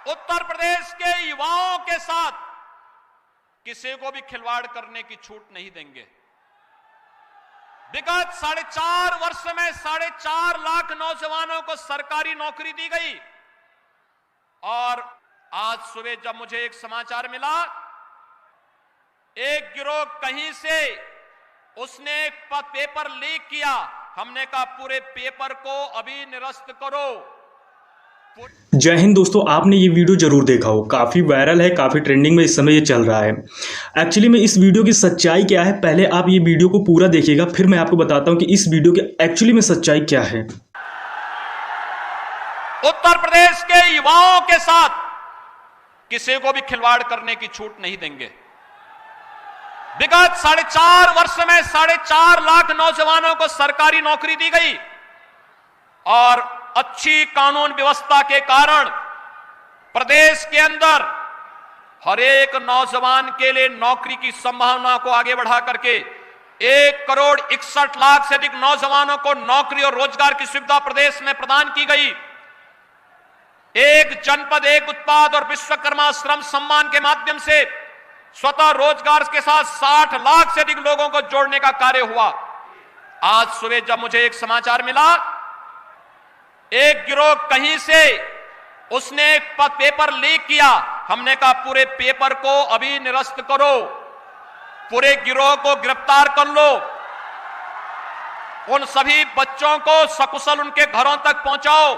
उत्तर प्रदेश के युवाओं के साथ किसी को भी खिलवाड़ करने की छूट नहीं देंगे। विगत 4.5 वर्ष में 4.5 लाख नौजवानों को सरकारी नौकरी दी गई और आज सुबह जब मुझे एक समाचार मिला, एक गिरोह कहीं से उसने पेपर लीक किया, हमने कहा पूरे पेपर को अभी निरस्त करो। जय हिंद दोस्तों, आपने ये वीडियो जरूर देखा हो, काफ़ी वायरल है, काफ़ी ट्रेंडिंग में इस समय ये चल रहा है। एक्चुअली में इस वीडियो की सच्चाई क्या है, पहले आप ये वीडियो को पूरा देखिएगा, फिर मैं आपको बताता हूं कि इस वीडियो की एक्चुअली में सच्चाई क्या है। उत्तर प्रदेश के युवाओं के साथ किसी को भी खिलवाड़ करने की छूट नहीं देंगे। विगत 4.5 वर्ष में 4.5 लाख नौजवानों को सरकारी नौकरी दी गई और अच्छी कानून व्यवस्था के कारण प्रदेश के अंदर हर एक नौजवान के लिए नौकरी की संभावना को आगे बढ़ा करके 1,61,00,000 से अधिक नौजवानों को नौकरी और रोजगार की सुविधा प्रदेश में प्रदान की गई। एक जनपद एक उत्पाद और विश्वकर्मा श्रम सम्मान के माध्यम से स्वतः रोजगार के साथ 60 लाख से अधिक लोगों को जोड़ने का कार्य हुआ। आज सुबह जब मुझे एक समाचार मिला, एक गिरोह कहीं से उसने पेपर लीक किया, हमने कहा पूरे पेपर को अभी निरस्त करो, पूरे गिरोह को गिरफ्तार कर लो, उन सभी बच्चों को सकुशल उनके घरों तक पहुंचाओ,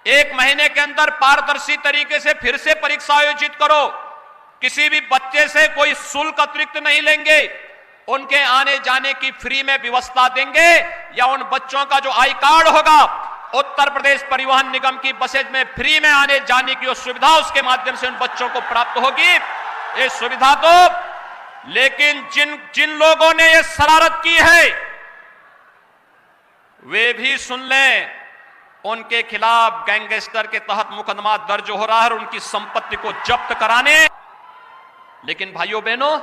1 महीने के अंदर पारदर्शी तरीके से फिर से परीक्षा आयोजित करो, किसी भी बच्चे से कोई शुल्क अतिरिक्त नहीं लेंगे, उनके आने जाने की फ्री में व्यवस्था देंगे या उन बच्चों का जो आई कार्ड होगा उत्तर प्रदेश परिवहन निगम की बसेज में फ्री में आने जाने की सुविधा उसके माध्यम से उन बच्चों को प्राप्त होगी। ये सुविधा तो, लेकिन जिन लोगों ने ये शरारत की है वे भी सुन लें, उनके खिलाफ गैंगस्टर के तहत मुकदमा दर्ज हो रहा है और उनकी संपत्ति को जब्त कराने। लेकिन भाइयों बहनों,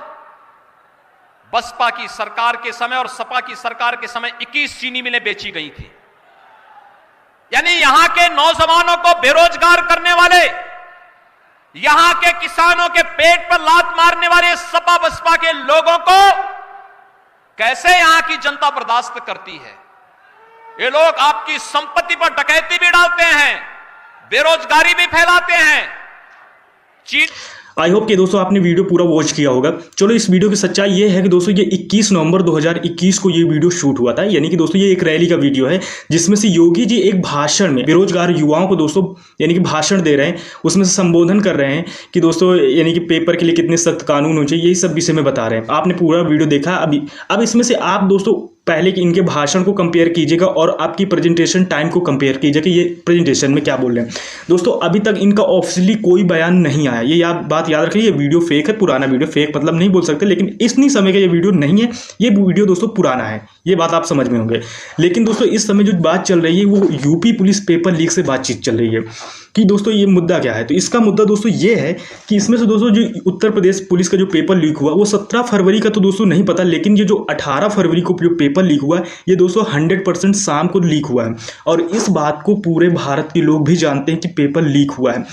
बसपा की सरकार के समय और सपा की सरकार के समय 21 चीनी मिलें बेची गई थी। यानी यहां के नौजवानों को बेरोजगार करने वाले, यहां के किसानों के पेट पर लात मारने वाले सपा बसपा के लोगों को कैसे यहां की जनता बर्दाश्त करती है? ये लोग आपकी संपत्ति पर डकैती भी डालते हैं, बेरोजगारी भी फैलाते हैं। आई होप कि दोस्तों आपने वीडियो पूरा वॉच किया होगा। चलो, इस वीडियो की सच्चाई ये है कि दोस्तों ये 21 नवंबर 2021 को ये वीडियो शूट हुआ था। यानी कि दोस्तों ये एक रैली का वीडियो है जिसमें से योगी जी एक भाषण में बेरोजगार युवाओं को दोस्तों यानी कि भाषण दे रहे हैं, उसमें से संबोधन कर रहे हैं कि दोस्तों यानी कि पेपर के लिए कितने सख्त कानून होने चाहिए, यही सब विषय में बता रहे हैं। आपने पूरा वीडियो देखा। अब इसमें से आप दोस्तों पहले कि इनके भाषण को कंपेयर कीजिएगा और आपकी प्रेजेंटेशन टाइम को कंपेयर कीजिएगा कि ये प्रेजेंटेशन में क्या बोल रहे हैं। दोस्तों अभी तक इनका ऑफिशियली कोई बयान नहीं आया, ये बात याद रखिए। ये वीडियो फेक है, पुराना वीडियो, फेक मतलब नहीं बोल सकते, लेकिन इतनी समय का ये वीडियो नहीं है, ये वीडियो दोस्तों पुराना है, ये बात आप समझ में होंगे। लेकिन दोस्तों इस समय जो बात चल रही है वो यूपी पुलिस पेपर लीक से बातचीत चल रही है कि दोस्तों ये मुद्दा क्या है। तो इसका मुद्दा दोस्तों ये है कि इसमें से दोस्तों जो उत्तर प्रदेश पुलिस का जो पेपर लीक हुआ वो 17 फरवरी का तो दोस्तों नहीं पता, लेकिन ये जो 18 फरवरी को जो पेपर लीक हुआ ये दोस्तों 100% शाम को लीक हुआ है और इस बात को पूरे भारत के लोग भी जानते हैं कि पेपर लीक हुआ है।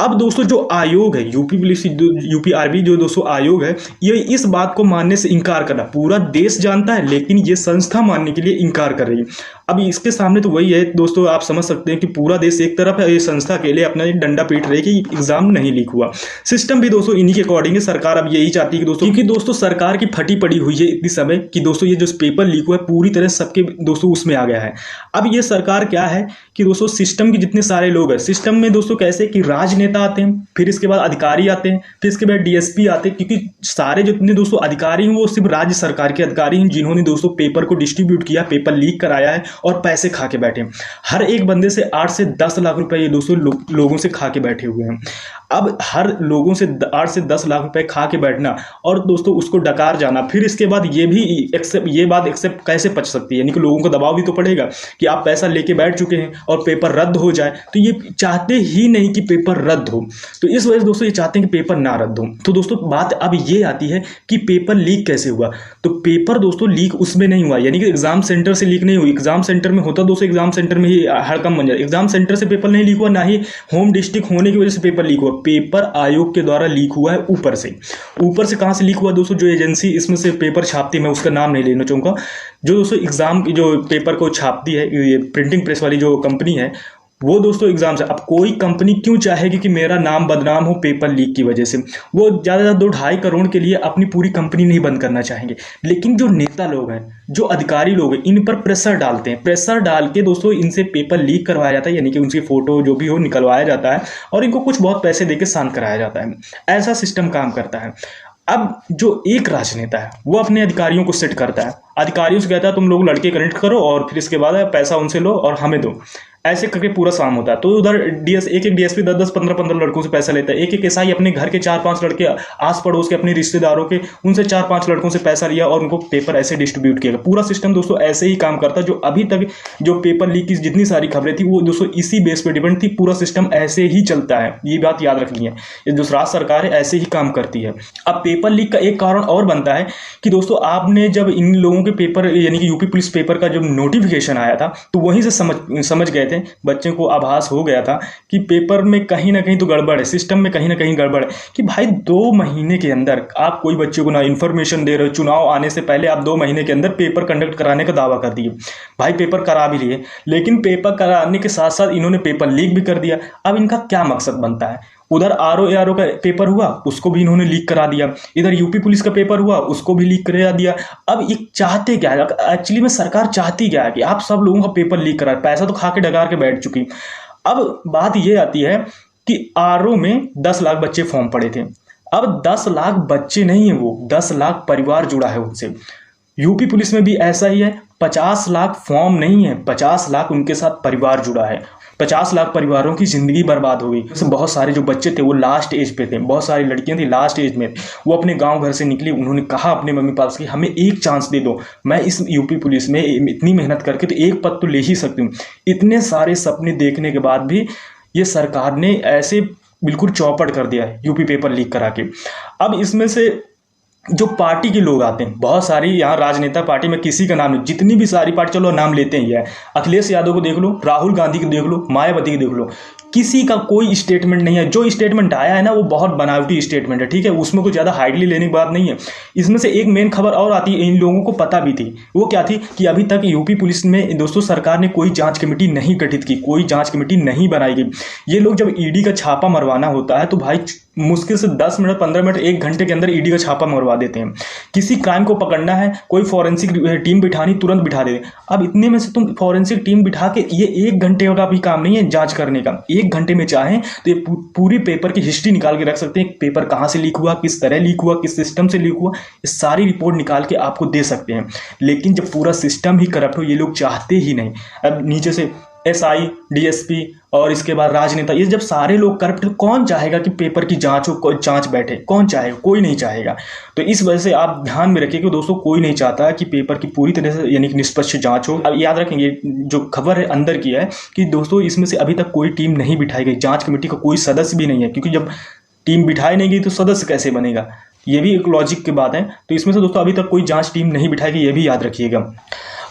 अब दोस्तों जो आयोग है यूपी पुलिस यूपीआरबी जो दोस्तों आयोग है, ये इस बात को मानने से इनकार कर रहा, पूरा देश जानता है लेकिन ये संस्था मानने के लिए इनकार कर रही है। अब इसके सामने तो वही है दोस्तों, आप समझ सकते हैं कि पूरा देश एक तरफ है, ये संस्था के लिए अपना डंडा पीट रही है कि एग्जाम नहीं लीक हुआ। सिस्टम भी दोस्तों इन्हीं के अकॉर्डिंग है। सरकार अब यही चाहती है कि दोस्तों, क्योंकि दोस्तों सरकार की फटी पड़ी हुई है इतनी समय कि दोस्तों ये जो पेपर लीक हुआ है पूरी तरह सबके दोस्तों उसमें आ गया है। अब ये सरकार क्या है कि दोस्तों सिस्टम के जितने सारे लोग हैं, सिस्टम में दोस्तों कैसे कि राजनेता आते हैं, फिर इसके बाद अधिकारी आते हैं, फिर इसके बाद डीएसपी आते हैं, क्योंकि सारे जितने दोस्तों अधिकारी हैं वो सिर्फ राज्य सरकार के अधिकारी हैं जिन्होंने दोस्तों पेपर को डिस्ट्रीब्यूट किया, पेपर लीक कराया है और पैसे खा के बैठे हैं। हर एक बंदे से 8 से 10 लाख रुपए ये दोस्तों लोगों से खा के बैठे हुए हैं। अब हर लोगों से 8 से 10 लाख रुपए खा के बैठना और दोस्तों उसको डकार जाना, फिर इसके बाद ये बात एक्सेप्ट कैसे पच सकती है, यानी कि लोगों को दबाव भी तो पड़ेगा कि आप पैसा लेके बैठ चुके हैं और पेपर रद्द हो जाए, तो ये चाहते ही नहीं कि पेपर रद्द हो। तो इस वजह से दोस्तों ये चाहते हैं कि पेपर ना रद्द हो। तो दोस्तों बात अब ये आती है कि पेपर लीक कैसे हुआ। तो पेपर दोस्तों लीक उसमें नहीं हुआ, यानी कि एग्जाम सेंटर से लीक नहीं हुई। एग्जाम सेंटर में होता दोस्तों एग्जाम सेंटर में ही हड़कम बन जाए। एग्जाम सेंटर से पेपर नहीं लीक हुआ, ना ही होम डिस्ट्रिक्ट होने की वजह से पेपर लीक हुआ। पेपर आयोग के द्वारा लीक हुआ है ऊपर से। ऊपर से कहां से लीक हुआ दोस्तों? जो एजेंसी इसमें से पेपर छापती है, मैं उसका नाम नहीं लेना चाहूंगा, जो दोस्तों एग्जाम की जो पेपर को छापती है, ये प्रिंटिंग प्रेस वाली जो कंपनी है, वो दोस्तों एग्जाम से। अब कोई कंपनी क्यों चाहेगी कि मेरा नाम बदनाम हो पेपर लीक की वजह से? वो ज़्यादा 2-2.5 करोड़ के लिए अपनी पूरी कंपनी नहीं बंद करना चाहेंगे। लेकिन जो नेता लोग हैं, जो अधिकारी लोग हैं, इन पर प्रेशर डालते हैं। प्रेशर डाल के दोस्तों इनसे पेपर लीक करवाया जाता है, यानी कि उनकी फोटो जो भी हो निकलवाया जाता है और इनको कुछ बहुत पैसे देके शांत कराया जाता है। ऐसा सिस्टम काम करता है। अब जो एक राजनेता है वो अपने अधिकारियों को सेट करता है, अधिकारियों से कहता है तुम लोग लड़के कनेक्ट करो और फिर इसके बाद पैसा उनसे लो और हमें दो। ऐसे करके पूरा काम होता है। तो उधर एक डीएसपी 10-10, 15-15 लड़कों से पैसा लेता है। एक एसआई अपने घर के 4-5 लड़के, आस पड़ोस के अपने रिश्तेदारों के, उनसे 4-5 लड़कों से पैसा लिया और उनको पेपर ऐसे डिस्ट्रीब्यूट किया। पूरा सिस्टम दोस्तों ऐसे ही काम करता है। जो अभी तक जो पेपर लीक की जितनी सारी खबरें थी वो दोस्तों इसी बेस पे डिपेंड थी। पूरा सिस्टम ऐसे ही चलता है, ये बात याद रखनी है। ये जो राज्य सरकार है ऐसे ही काम करती है। अब पेपर लीक का एक कारण और बनता है कि दोस्तों आपने जब इन लोगों के पेपर, यानी कि यूपी पुलिस पेपर का जब नोटिफिकेशन आया था, तो वहीं से समझ गए थे, बच्चे को आभास हो गया था कि पेपर में कहीं ना कहीं तो गड़बड़ है, सिस्टम में कहीं ना कहीं गड़बड़ है। कि भाई 2 महीने के अंदर आप कोई बच्चे को ना इन्फॉर्मेशन दे रहे हो, चुनाव आने से पहले आप 2 महीने के अंदर पेपर कंडक्ट कराने का दावा कर दिए। भाई पेपर करा भी लिए, लेकिन पेपर कराने के साथ साथ इन्होंने पेपर लीक भी कर दिया। अब इनका क्या मकसद बनता है? उधर आरओ का पेपर हुआ, उसको भी इन्होंने लीक करा दिया। इधर यूपी पुलिस का पेपर हुआ, उसको भी लीक करा दिया। अब ये चाहते क्या है? एक्चुअली में सरकार चाहती क्या है कि आप सब लोगों का पेपर लीक करा, पैसा तो खा के डकार के बैठ चुकी। अब बात ये आती है कि आरओ में 10 लाख बच्चे फॉर्म पड़े थे। अब 10 लाख बच्चे नहीं है, वो 10 लाख परिवार जुड़ा है उनसे। यूपी पुलिस में भी ऐसा ही है, 50 लाख फॉर्म नहीं है, 50 लाख उनके साथ परिवार जुड़ा है। 50 लाख परिवारों की जिंदगी बर्बाद हो गई। बहुत सारे जो बच्चे थे वो लास्ट एज पे थे, बहुत सारी लड़कियां थी लास्ट एज में, वो अपने गांव घर से निकली। उन्होंने कहा अपने मम्मी पापा से कि हमें एक चांस दे दो, मैं इस यूपी पुलिस में इतनी मेहनत करके तो एक पद तो ले ही सकती हूँ। इतने सारे सपने देखने के बाद भी ये सरकार ने ऐसे बिल्कुल चौपट कर दिया है यूपी पेपर लीक करा के। अब इसमें से जो पार्टी के लोग आते हैं, बहुत सारी यहाँ राजनेता पार्टी में किसी का नाम नहीं, जितनी भी सारी पार्टी चलो नाम लेते हैं, ये अखिलेश यादव को देख लो, राहुल गांधी को देख लो, मायावती को देख लो, किसी का कोई स्टेटमेंट नहीं है। जो स्टेटमेंट आया है ना वो बहुत बनावटी स्टेटमेंट है, ठीक है, उसमें कुछ ज़्यादा हाइडली लेने की बात नहीं है। इसमें से एक मेन खबर और आती है, इन लोगों को पता भी थी, वो क्या थी कि अभी तक यूपी पुलिस में दोस्तों सरकार ने कोई जांच कमेटी नहीं गठित की, कोई जांच कमेटी नहीं बनाई गई। ये लोग जब ईडी का छापा मरवाना होता है तो भाई मुश्किल से 10 मिनट 15 मिनट 1 घंटे के अंदर ईडी का छापा मरवा देते हैं। किसी क्राइम को पकड़ना है, कोई फॉरेंसिक टीम बिठानी, तुरंत बिठा देते। अब इतने में से तुम फॉरेंसिक टीम बिठा के, ये 1 घंटे का भी काम नहीं है जांच करने का। 1 घंटे में चाहें तो ये पूरी पेपर की हिस्ट्री निकाल के रख सकते हैं। पेपर कहाँ से लीक हुआ, किस तरह लीक हुआ, किस सिस्टम से लीक हुआ, ये सारी रिपोर्ट निकाल के आपको दे सकते हैं। लेकिन जब पूरा सिस्टम ही करप्ट हो, ये लोग चाहते ही नहीं। अब नीचे से एसआई, डीएसपी और इसके बाद राजनेता, ये जब सारे लोग करप्ट, कौन चाहेगा कि पेपर की जांच हो, जांच बैठे? कौन चाहेगा? कोई नहीं चाहेगा। तो इस वजह से आप ध्यान में रखिए कि दोस्तों कोई नहीं चाहता कि पेपर की पूरी तरह से यानी कि निष्पक्ष जांच हो। अब याद रखेंगे जो खबर है अंदर की है कि दोस्तों इसमें से अभी तक कोई टीम नहीं बिठाई गई, जांच कमेटी का कोई सदस्य भी नहीं है, क्योंकि जब टीम बिठाई नहीं गई तो सदस्य कैसे बनेगा? ये भी एक लॉजिक की बात है। तो इसमें से दोस्तों अभी तक कोई जांच टीम नहीं बिठाई गई, ये भी याद रखिएगा।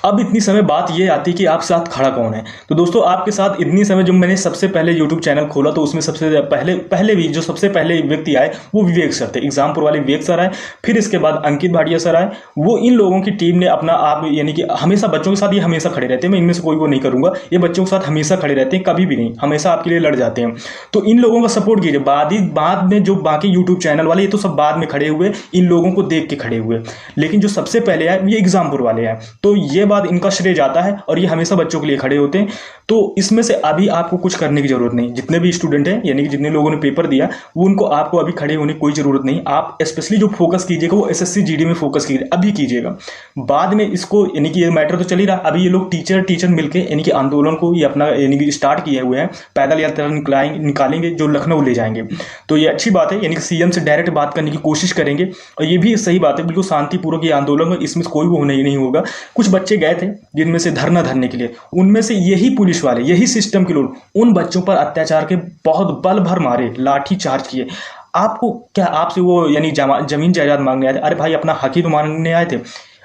अब इतनी समय बात ये आती है कि आप साथ खड़ा कौन है। तो दोस्तों आपके साथ इतनी समय, जब मैंने सबसे पहले यूट्यूब चैनल खोला तो उसमें सबसे पहले भी जो सबसे पहले व्यक्ति आए वो विवेक सर थे, एग्जामपुर वाले विवेक सर आए। फिर इसके बाद अंकित भाटिया सर आए। वो इन लोगों की टीम ने अपना आप, यानी कि हमेशा बच्चों के साथ ये हमेशा खड़े रहते हैं, मैं इनमें से कोई वो नहीं करूंगा, ये बच्चों के साथ हमेशा खड़े रहते हैं, कभी भी नहीं, हमेशा आपके लिए लड़ जाते हैं। तो इन लोगों का सपोर्ट कीजिए। बाद में जो बाकी यूट्यूब चैनल वाले, ये तो सब बाद में खड़े हुए, इन लोगों को देख के खड़े हुए। लेकिन जो सबसे पहले आए ये एग्जामपुर वाले हैं। तो ये बाद इनका श्रेय जाता है और ये हमेशा बच्चों के लिए खड़े होते हैं। तो इसमें से अभी आपको कुछ करने की जरूरत नहीं, जितने भी स्टूडेंट हैं यानी कि जितने लोगों ने पेपर दिया वो उनको आपको अभी खड़े होने की कोई जरूरत नहीं। आप स्पेशली जो फोकस कीजिएगा वो एसएससी जीडी में फोकस कीजिए, अभी कीजिएगा। बाद में इसको यानी कि ये मैटर तो चल ही रहा, अभी ये लोग टीचर मिलकर यानी कि आंदोलन को ये अपना यानी कि स्टार्ट किए हुए हैं, पैदल यात्रा निकालेंगे जो लखनऊ ले जाएंगे। तो ये अच्छी बात है, यानी कि सीएम से डायरेक्ट बात करने की कोशिश करेंगे और ये भी सही बात है, बिल्कुल शांतिपूर्वक ये आंदोलन है, इसमें कोई वो नहीं होगा। कुछ बच्चे गए थे जिनमें से धरना धरने के लिए, उनमें से यही पुलिस वाले, यही सिस्टम के लोग उन बच्चों पर अत्याचार के बहुत बल भर मारे, लाठी चार्ज किए। आपको क्या, आपसे वो यानी जमीन जायदाद मांगने आए थे? अरे भाई अपना हक ही तो मांगने आए थे,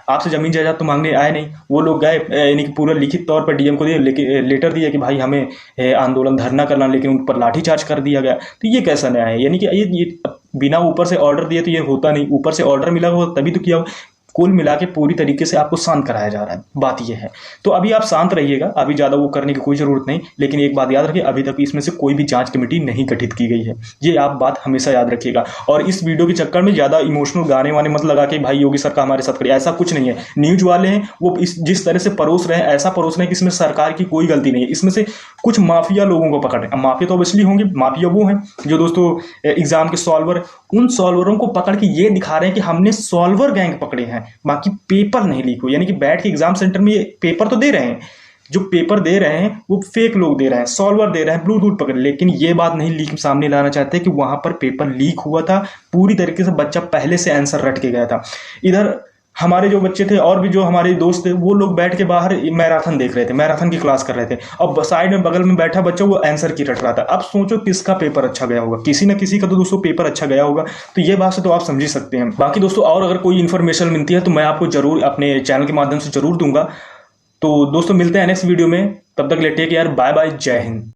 आपसे जमीन जायदाद तो मांगने आए नहीं। वो लोग गए यानी कि पूरा लिखित तौर पर डीएम को दिए, लेटर दिया कि भाई हमें आंदोलन धरना करना, लेकिन उन पर लाठीचार्ज कर दिया गया। तो ये कैसा न्याय है? यानी कि ये बिना ऊपर से ऑर्डर दिए तो ये होता नहीं, ऊपर से ऑर्डर मिला हो तभी तो किया हो। कुल मिला के पूरी तरीके से आपको शांत कराया जा रहा है, बात यह है। तो अभी आप शांत रहिएगा, अभी ज़्यादा वो करने की कोई ज़रूरत नहीं। लेकिन एक बात याद रखिए, अभी तक इसमें से कोई भी जांच कमेटी नहीं गठित की गई है, ये आप बात हमेशा याद रखिएगा। और इस वीडियो के चक्कर में ज़्यादा इमोशनल गाने वाने मत लगा के भाई योगी सरकार हमारे साथ खड़ी, ऐसा कुछ नहीं है। न्यूज वाले हैं वो जिस तरह से परोस रहे हैं, ऐसा परोस रहे हैं कि इसमें सरकार की कोई गलती नहीं है। इसमें से कुछ माफिया लोगों को पकड़ रहे हैं। माफिया तो ऑब्वियसली होंगे, माफिया वो हैं जो दोस्तों एग्जाम के सॉल्वर, उन सॉल्वरों को पकड़ के ये दिखा रहे हैं कि हमने सॉल्वर गैंग पकड़े हैं, बाकी पेपर नहीं लीक हो। यानी कि बैठ के एग्जाम सेंटर में ये पेपर तो दे रहे हैं, जो पेपर दे रहे हैं वो फेक लोग दे रहे हैं, सॉल्वर दे रहे हैं, ब्लूटूथ पकड़। लेकिन ये बात नहीं लीक सामने लाना चाहते कि वहां पर पेपर लीक हुआ था, पूरी तरीके से बच्चा पहले से आंसर रट के गया था। इधर हमारे जो बच्चे थे और भी जो हमारे दोस्त थे वो लोग बैठ के बाहर मैराथन देख रहे थे, मैराथन की क्लास कर रहे थे, और साइड में बगल में बैठा बच्चा वो आंसर की रट रहा था। अब सोचो किसका पेपर अच्छा गया होगा, किसी ना किसी का तो दोस्तों पेपर अच्छा गया होगा। तो ये बात से तो आप समझ ही सकते हैं। बाकी दोस्तों और अगर कोई इन्फॉर्मेशन मिलती है तो मैं आपको जरूर अपने चैनल के माध्यम से जरूर दूंगा। तो दोस्तों मिलते हैं नेक्स्ट वीडियो में, तब तक के लिए टेक केयर, बाय बाय, जय हिंद।